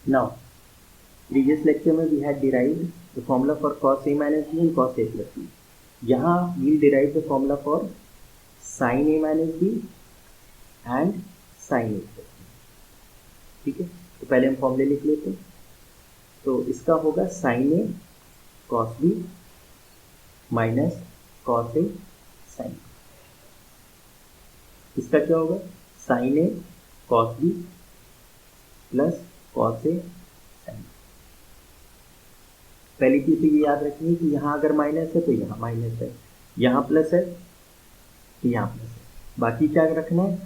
Now, previous lecture में we had derived the formula for cos A minus B and cos A plus B. यहाँ we'll derive the formula for sin A minus B and sin A plus B. ठीक है, तो पहले हम फॉर्मूले लिख लेते हैं. तो इसका होगा sin A cos B minus cos A sin B. इसका क्या होगा? sin A cos B plus cos A sin B. पहली चीज तो ये याद रखनी है कि यहाँ अगर माइनस है तो यहाँ माइनस है, यहाँ प्लस है तो यहाँ प्लस है. बाकी क्या रखना है?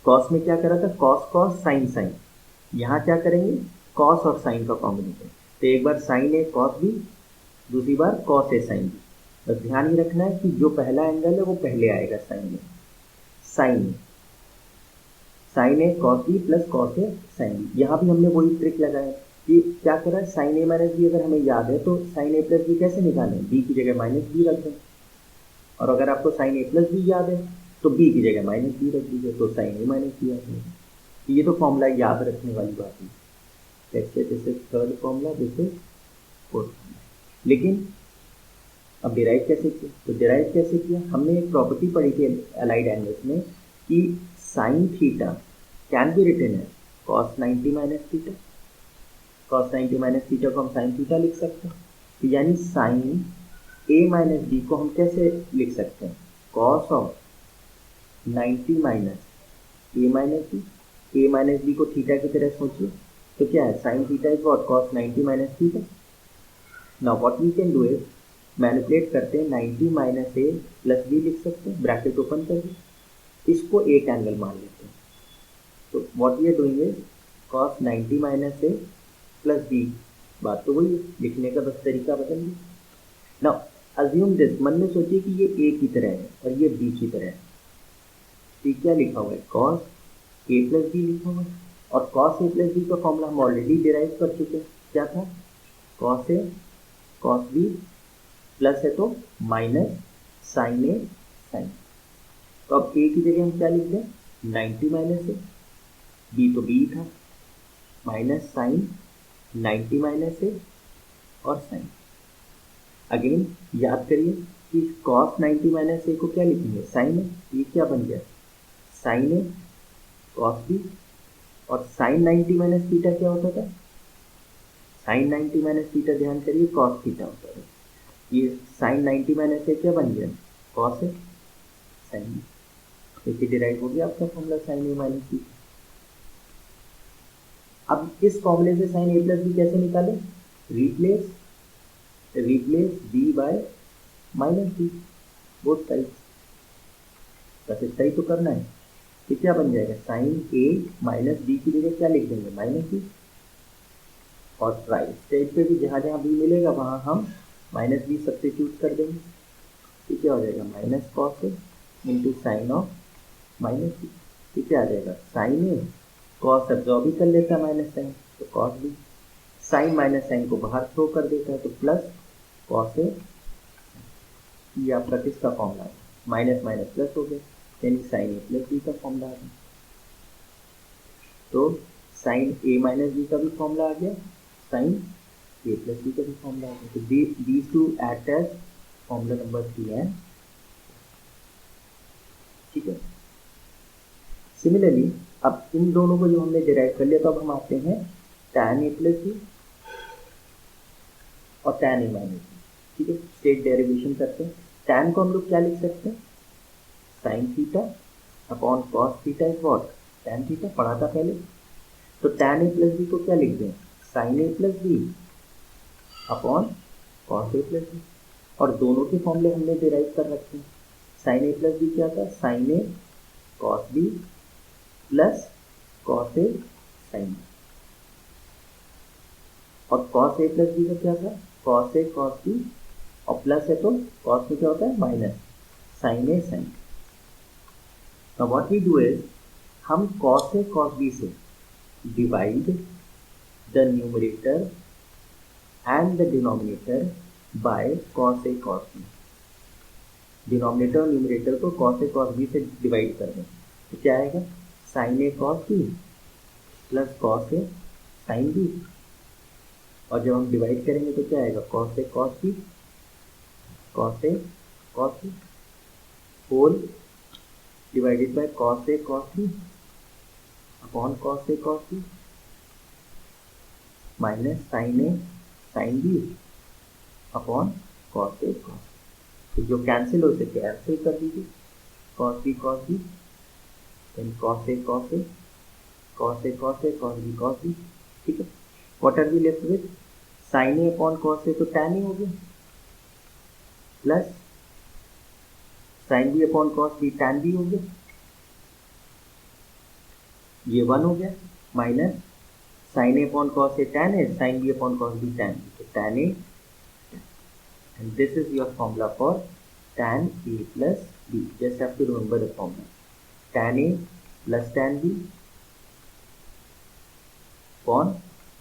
कॉस में क्या करा था? Cos cos sine sine. यहाँ क्या करेंगे? कॉस और साइन का कॉम्बिनेशन. तो एक बार साइन ए कॉस बी, दूसरी बार कॉस ए साइन बी. बस ध्यान ये रखना है कि जो पहला एंगल है वो पहले आएगा साइन में. Sign A cos B plus cos A sine B. यहाँ भी हमने वही ट्रिक लगाया कि क्या करा है, साइन ए माइनस बी अगर हमें याद है तो साइन ए प्लस बी कैसे निकालें? बी की जगह माइनस बी रख दें. और अगर आपको साइन ए प्लस बी याद है तो बी की जगह माइनस बी रख दीजिए, तो साइन ए माइनस बी आ जाएगा. ये तो फॉर्मूला याद रखने वाली बात है. This is third formula, this is fourth formula. लेकिन अब डिराइव कैसे किया? तो डिराइव कैसे किया? हमने एक प्रॉपर्टी पढ़ी थी अलाइड एंगल्स में कि sine theta can be written as cos 90 minus theta. Cos 90 minus theta को हम साइन थीटा लिख सकते हैं. तो यानी साइन ए माइनस बी को हम कैसे लिख सकते हैं? Cos of 90 minus A minus B. A minus B को थीटा की तरह सोचिए, तो क्या है? Sine theta is what? Cos 90 minus theta. Now what we can do is manipulate करते हैं, 90 माइनस ए प्लस बी लिख सकते हैं, ब्रैकेट ओपन करके इसको एक एंगल मान लेते हैं. तो what we are doing is cos 90 minus A plus B. बात तो वही है, लिखने का बस तरीका बदल दिया. नाउ अज्यूम दिस, मन में सोचिए कि ये ए की तरह है और ये बी की तरह है. तो क्या लिखा हुआ है? कॉस ए प्लस बी लिखा हुआ है. और कॉस ए प्लस बी का फॉर्मूला हम ऑलरेडी डिराइव कर चुके हैं. क्या था? Cos A cos B plus है तो माइनस साइन ए साइन. तो अब ए की जगह हम क्या लिख दें? 90 माइनस ए. बी तो बी था, माइनस साइन 90 माइनस ए और साइन. अगेन याद करिए कि कॉस 90 माइनस ए को क्या लिखेंगे? साइन ए. ये क्या बन गया? Sign A cos B. और साइन 90 माइनस थीटा क्या होता था? साइन 90 माइनस थीटा ध्यान करिए कॉस थीटा होता था. ये साइन 90 माइनस ए क्या बन गया? Cos A sine B. देखिए डिराइव हो गया आपका फॉर्मूला साइन ए माइनस बी. अब इस फॉर्मूले से साइन ए प्लस बी कैसे निकालें? Replace B by minus B both side. बस इतना ही तो करना है. तो क्या बन जाएगा? साइन ए माइनस बी की जगह क्या लिख देंगे? Minus B. और राइट साइड पे भी जहाँ जहाँ बी मिलेगा वहाँ हम माइनस बी सब्स्टिट्यूट कर देंगे. तो क्या हो जाएगा? Minus cos A into sine of minus B. तो क्या आ जाएगा? साइन ए कॉस एब्जॉर्ब ही कर लेता है माइनस साइन, तो cos B. Sine minus sine को बाहर थ्रो कर देता है, तो प्लस कॉस ए. ये आपका किसका फॉर्मूला है? माइनस माइनस प्लस हो गया, यानी साइन ए प्लस बी का फॉर्मूला आ गया. तो साइन ए माइनस बी का भी फॉर्मूला आ गया, साइन ए प्लस बी का भी फॉर्मूला आ गया. तो these two act as formula number 3 है. ठीक है. सिमिलरली अब इन दोनों को जो हमने डिराइव कर लिया, तो अब हम आते हैं tan ए प्लस बी और tan ए माइनस बी. ठीक है, स्टेट डेरिवेशन करते हैं. tan को हम लोग क्या लिख सकते हैं? Sine theta upon cos theta is what? tan theta पढ़ा था पहले. तो tan ए प्लस बी को क्या लिख दें? Sign A plus B upon cos A plus B. और दोनों के फॉर्मूले हमने डिराइव कर रखे हैं. साइन ए प्लस बी क्या था? Sine A cos B plus cos A sine B. और कॉस ए प्लस बी का क्या था? कॉस ए कॉस बी, और प्लस है तो कॉस में क्या होता है? Minus sine A sine. Now what we do is, हम कॉस ए कॉस बी से divide the numerator and the denominator by cos A cos B. Denominator और न्यूमरेटर को कॉस ए कॉस बी से divide कर दें, तो क्या आएगा? Sine A cos B plus cos A sine B, और जब हम डिवाइड करेंगे तो क्या आएगा, cos A cos B, cos A cos B whole divided by cos A cos B upon cos A cos B minus sine A sine B upon cos A cos, तो जो cancel हो सके cancel कर दीजिए, cos B then cos A cos A cos A cos A cos b, ठीक है। What are we left with, sine a upon cos a तो tan a हो गया, plus sine B upon cos b tan b हो गया, ये 1 हो गया, minus sine a upon cos a tan a, sine B upon cos b tan b, तो tan a, and this is your formula for tan A plus B. Just have to remember the formula. Tan A plus tan B upon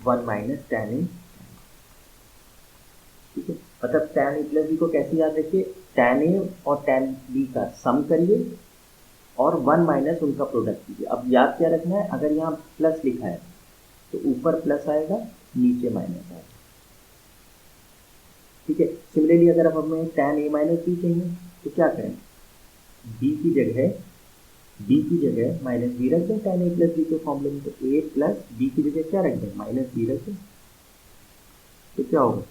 1 minus tan A. ठीक है, मतलब tan A plus B को कैसे याद रखिए, tan A और tan B का सम करिए और 1 माइनस उनका प्रोडक्ट कीजिए। अब याद क्या रखना है, अगर यहाँ प्लस लिखा है तो ऊपर प्लस आएगा, नीचे माइनस आएगा, ठीक है। सिमिलरली अगर अब हमें tan A माइनस बी चाहिए तो क्या करें, b की जगह माइनस बी रख दें tan A प्लस बी के फॉर्मूले में, तो a प्लस बी की जगह क्या रख दें, माइनस बी रख दें, तो क्या होगा,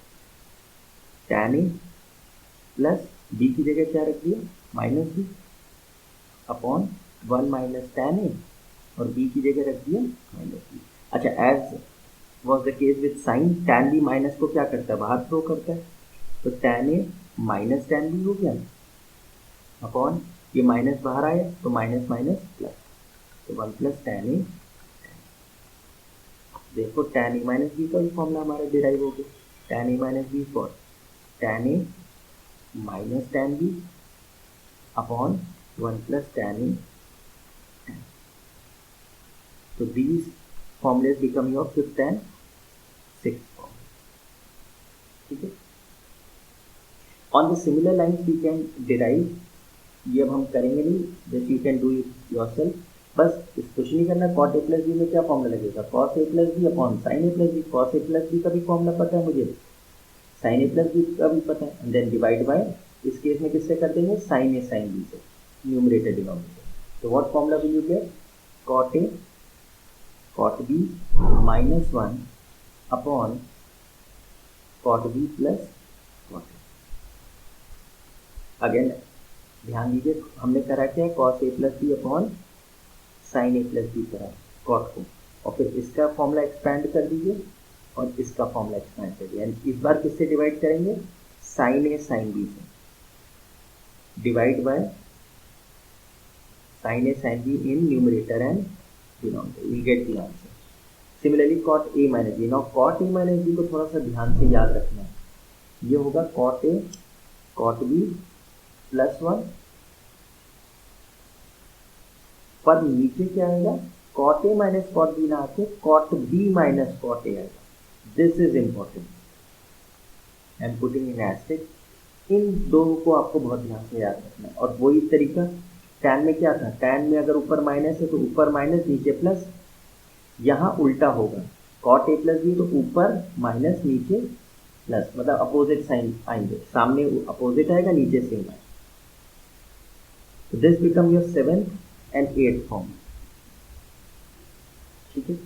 tan A प्लस बी की जगह क्या रख दिया, minus B upon 1 minus tan A और b की जगह रख दिया माइनस बी। अच्छा, as was the case with sine, tan B minus को क्या करता है, बाहर थ्रो करता है, तो tan A minus tan B हो गया अपॉन ये माइनस बाहर आया तो माइनस माइनस प्लस, तो 1 प्लस tan A, देखो tan A माइनस बी का भी फॉर्मूला हमारा डिराइव हो गया, tan A minus B for tan A minus tan B upon 1 plus tan A, so these formulas become your 5th and 6th formula, ठीक है। On the similar lines we can derive, ये अब हम करेंगे नहीं, just you can do it yourself, बस इस कुछ नहीं करना। cot a प्लस बी में क्या फॉर्मूला लगेगा, cos a plus B upon sin a plus B, cos a plus B का भी फॉर्मूला पता है मुझे, sin a प्लस बी का भी पता है, एंड देन डिवाइड बाय, इस केस में किससे कर देंगे, sin a sin b से, न्यूमरेटर डिनोमिनेटर, तो what formula will you get, cot a cot b minus 1 upon cot b plus cot a। Again ध्यान दीजिए, हमने करा क्या, cos a plus B upon sin a plus B करा cot को, और फिर इसका फॉर्मूला एक्सपैंड कर दीजिए और इसका फॉर्मूला एक्सपैंड कर दिया, इस बार किससे डिवाइड करेंगे, sin a sin b से, divide by sin a sin b in numerator and denominator, we get the answer. Similarly cot a minus B, now cot a minus B को थोड़ा सा ध्यान से याद रखना है, ये होगा cot a cot b plus 1, पर नीचे क्या आएगा, cot a minus cot b ना आके cot b minus cot a आएगा, this is important, I am putting in asterisk, इन दो को आपको बहुत ध्यान से याद रखना है। और वही तरीका tan में क्या था, tan में अगर ऊपर माइनस है तो ऊपर माइनस नीचे प्लस, यहाँ उल्टा होगा, cot a प्लस बी तो ऊपर माइनस नीचे प्लस, मतलब अपोजिट साइन आएंगे, सामने अपोजिट आएगा नीचे सेम आएगा, तो this become your 7th and 8th form, ठीक है।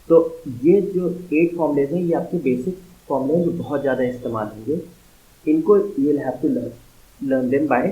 तो ये जो 8 फॉर्मूलेज हैं ये आपके बेसिक फॉर्मूले हैं जो बहुत ज़्यादा इस्तेमाल होंगे, इनको you will have to learn them bye